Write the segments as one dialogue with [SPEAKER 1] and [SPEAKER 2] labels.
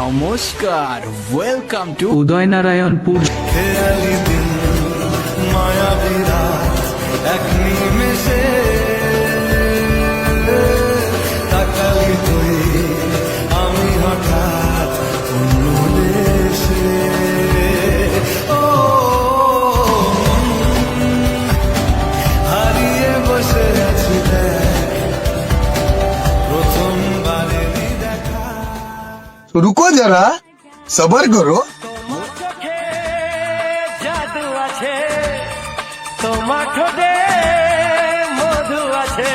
[SPEAKER 1] নমস্কার, welcome to Udaynarayanpur.
[SPEAKER 2] খেয়ালি দিন মায়াবী রাত এক নিমেষে তাকালি তুই আমি হঠাৎ অন্য দেশে। ও হারিয়ে বসে আছি দেখ প্রথমবারেরই দেখা।
[SPEAKER 3] रुको जरा सबर करो।
[SPEAKER 4] তোমার চোখে জাদু আছে, তোমার ঠোঁটে মধু আছে।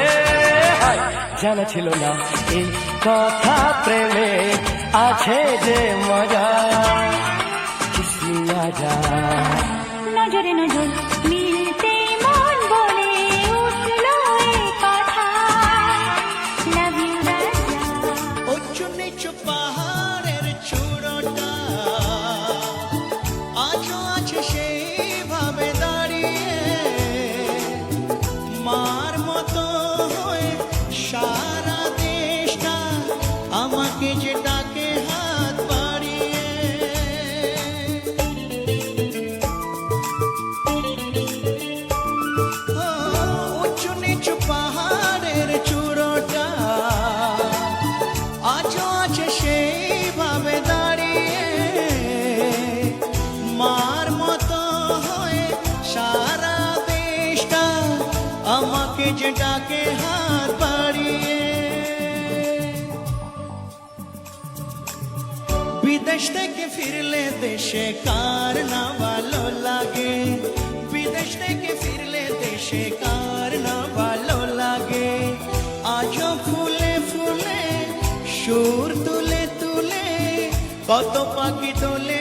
[SPEAKER 4] হায়, জানা ছিল না এই কথা, প্রেমে আছে যে মজা। কিসমিয়া যা
[SPEAKER 5] নজরে নজর মিলতে মন বলে উঠলো এই কথা। লাভ ইউ রাজা।
[SPEAKER 6] উঁচু নিচু পাহাড়ের চূড়োটা আজও আছে সেইভাবে দাঁড়িয়ে, মার মতো হয়ে সারা দেশটা আমাকে যে ডাকে হাত বাড়িয়ে। ও, উঁচু নিচু পাহাড়ের চূড়োটা আজও আছে সেইভাবে দাঁড়িয়ে, মার মতো হয়ে সারা দেশটা আমাকে যে ডাকে হাত বাড়িয়ে। বিদেশ থেকে ফিরলে দেশে কার না ভালো লাগে, বিদেশ থেকে ফিরলে দেশে কার না ভালো লাগে। আজও ফুলে ফুলে সুর তুলে তুলে কত পাখি তোলে